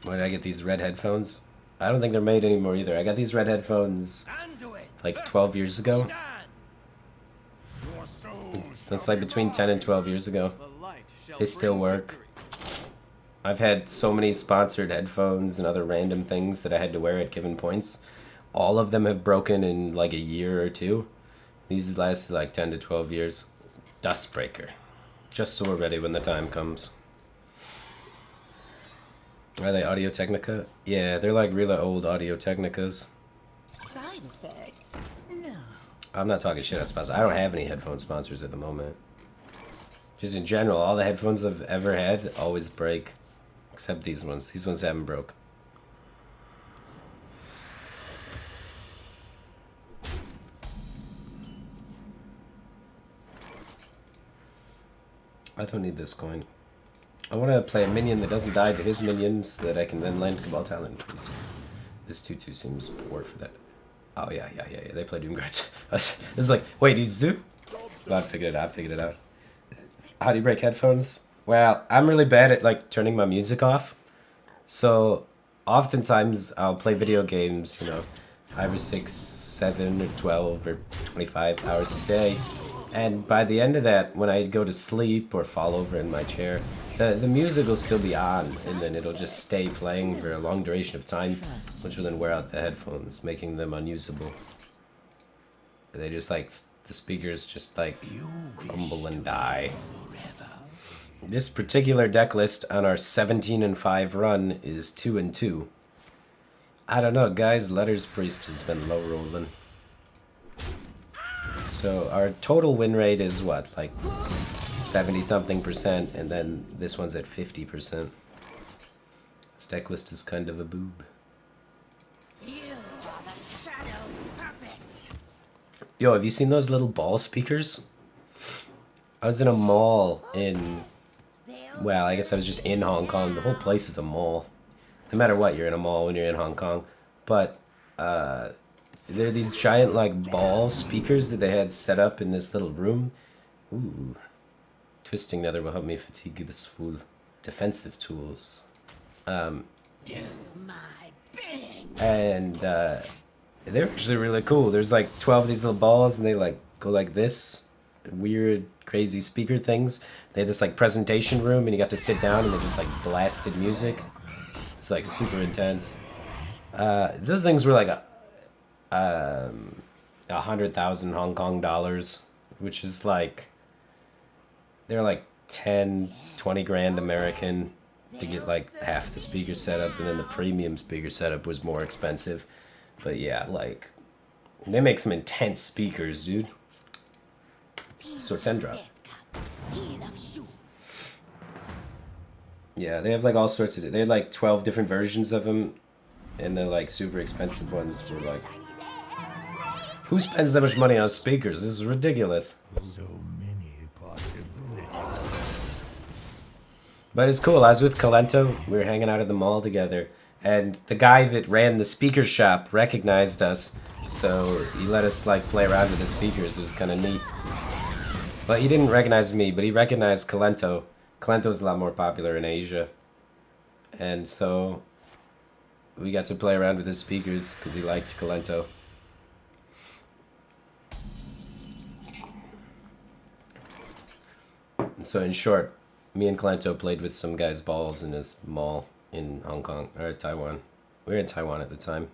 Where did I get these red headphones? I don't think they're made anymore either. I got these red headphones like 12 years ago. That's like between 10 and 12 years ago. They still work. I've had so many sponsored headphones and other random things that I had to wear at given points. All of them have broken in like a year or two. These lasted like 10 to 12 years. Dustbreaker. Just so we're ready when the time comes. Are they Audio Technica? Yeah, they're like really old Audio Technicas. Side effects? No. I'm not talking shit on sponsors. I don't have any headphone sponsors at the moment. Just in general, all the headphones I've ever had always break. Except these ones. These ones haven't broke. I don't need this coin. I want to play a minion that doesn't die to his minion so that I can then land Cabal Talon, please. This 2-2 seems poor for that. Oh, yeah. They play Doomguards. It's like, wait, he's Zoo? Oh, I figured it out. How do you break headphones? Well, I'm really bad at, like, turning my music off. So, oftentimes, I'll play video games, 5 or 6, 7 or 12 or 25 hours a day. And by the end of that, when I go to sleep or fall over in my chair, the music will still be on, and then it'll just stay playing for a long duration of time, which will then wear out the headphones, making them unusable. They just like, the speakers just like crumble and die. This particular deck list on our 17-5 run is 2-2. I don't know, guys, Letters Priest has been low rolling. So our total win rate is what, like 70-something%, and then this one's at 50%. This deck list is kind of a boob. You are the Shadow's puppet. Yo, have you seen those little ball speakers? I was in a mall in, well, I guess I was just in Hong Kong. The whole place is a mall. No matter what, you're in a mall when you're in Hong Kong. But, there are these giant, like, ball speakers that they had set up in this little room. Ooh. Twisting Nether will help me fatigue this fool. Defensive tools. Do my bidding. And, they're actually really cool. There's, like, 12 of these little balls, and they, like, go like this. Weird, crazy speaker things. They had this, like, presentation room, and you got to sit down, and they just, like, blasted music. It's, like, super intense. Those things were, like, 100,000 Hong Kong dollars, which is like, they're like 10, 20 grand American to get like half the speaker setup, and then the premium speaker setup was more expensive. But yeah, like, they make some intense speakers, dude. So 10 drop. Yeah, they have like all sorts of, they had like 12 different versions of them, and the like super expensive ones were like, who spends that much money on speakers? This is ridiculous. So many possibilities. But it's cool. I was with Calento. We were hanging out at the mall together. And the guy that ran the speaker shop recognized us. So he let us like play around with the speakers. It was kind of neat. But he didn't recognize me, but he recognized Calento. Calento's a lot more popular in Asia. And so we got to play around with his speakers because he liked Calento. So in short, me and Calento played with some guy's balls in his mall in Hong Kong, or Taiwan. We were in Taiwan at the time.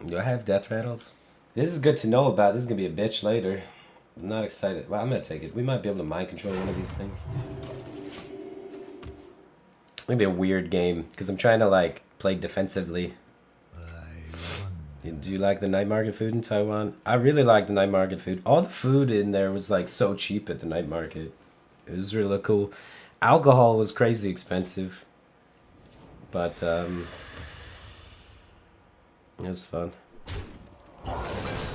Do I have death rattles? This is good to know about. This is going to be a bitch later. I'm not excited. Well, I'm going to take it. We might be able to mind control one of these things. It's going to be a weird game, because I'm trying to, like, play defensively. Do you like the night market food in Taiwan? I really like the night market food. All the food in there was like so cheap at the night market. It was really cool. Alcohol was crazy expensive. But it was fun.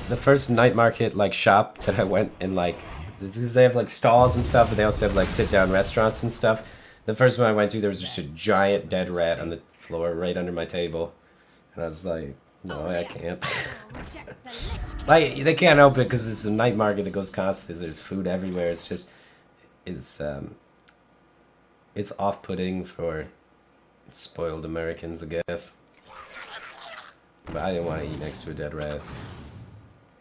The first night market like shop that I went in, like, this is, they have like stalls and stuff, but they also have like sit down restaurants and stuff. The first one I went to, there was just a giant dead rat on the floor right under my table. And I was like, no, I can't. Like, they can't help it because it's a night market that goes constantly. There's food everywhere. It's just, it's off-putting for spoiled Americans, I guess. But I didn't want to eat next to a dead rat.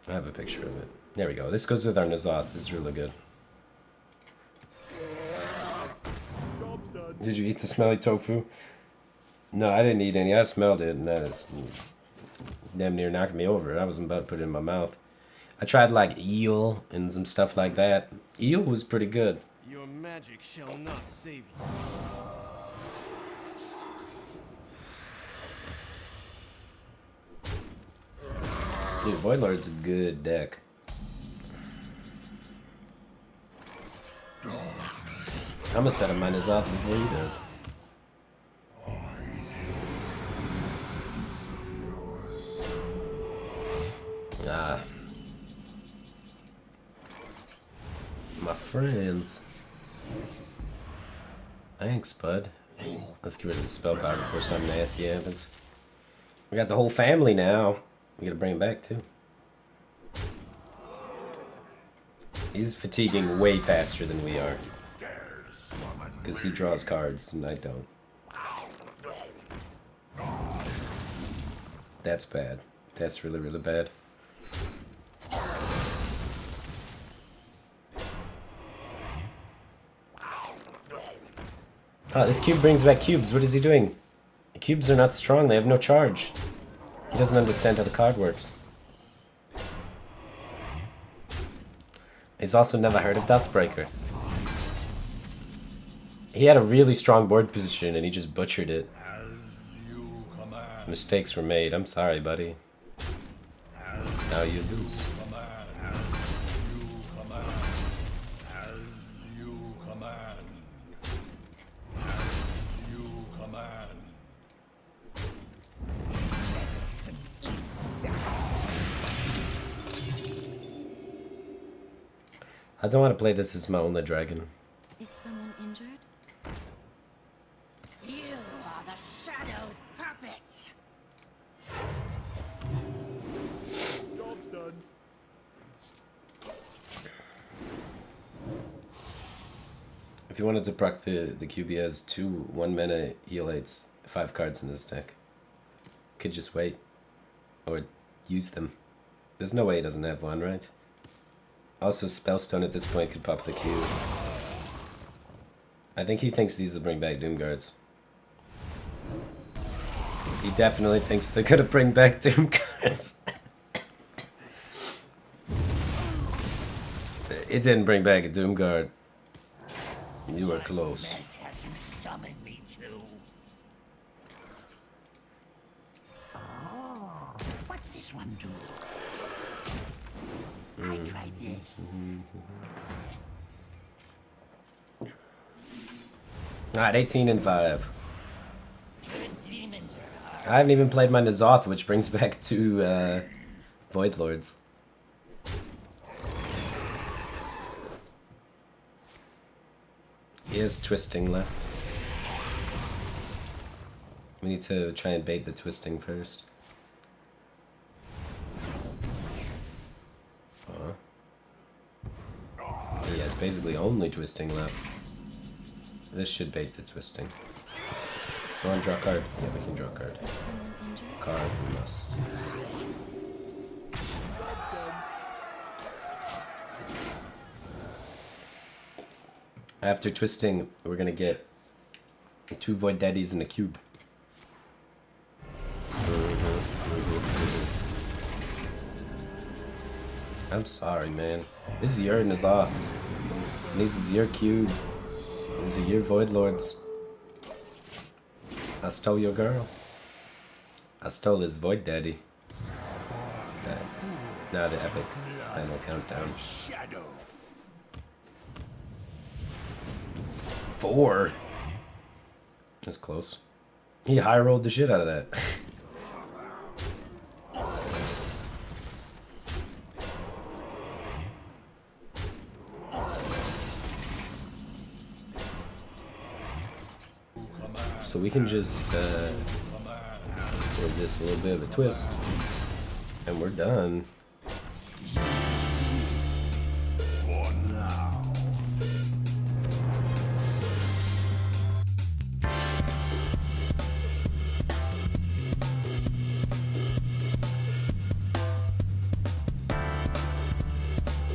I have a picture of it. There we go. This goes with our Nazoth. This is really good. Did you eat the smelly tofu? No, I didn't eat any. I smelled it, and that is damn near knocked me over. I wasn't about to put it in my mouth. I tried like eel and some stuff like that. Eel was pretty good. Your magic shall not save you. Dude, Voidlord's a good deck. I'm gonna set him minus off before he does. Ah. My friends. Thanks, bud. Let's get rid of the spell power before something nasty happens. We got the whole family now. We gotta bring him back too. He's fatiguing way faster than we are. Because he draws cards and I don't. That's bad. That's really, really bad. Oh, this cube brings back cubes. What is he doing? The cubes are not strong. They have no charge. He doesn't understand how the card works. He's also never heard of Dustbreaker. He had a really strong board position and he just butchered it. Mistakes were made. I'm sorry, buddy. Now you lose. I don't want to play this as my only dragon. Is someone injured? You are the Shadow's puppet. Job's done. If you wanted to proc the cube, he has 2 1-mana heal-aids, 5 cards in his deck. Could just wait. Or use them. There's no way he doesn't have one, right? Also, Spellstone at this point could pop the cube. I think he thinks these will bring back Doom Guards. He definitely thinks they're gonna bring back Doom Guards. It didn't bring back a Doom Guard. You were close. Mess have you summoned me to? Oh, what's this one do? I tried this. Alright, 18 and 5. The demons are hard. I haven't even played my Nazoth, which brings back 2 Void Lords. He has Twisting left. We need to try and bait the Twisting first. Yeah, it's basically only Twisting left. This should bait the Twisting. Do you want to draw a card? Yeah, we can draw a card. Card, we must. After Twisting, we're gonna get 2 Void Daddies and a cube. I'm sorry, man. This is your Nazoth. This is your cube. These are your Void Lords. I stole your girl. I stole his Void Daddy. Now the epic final countdown. 4. That's close. He high rolled the shit out of that. So we can just give this a little bit of a twist, and we're done.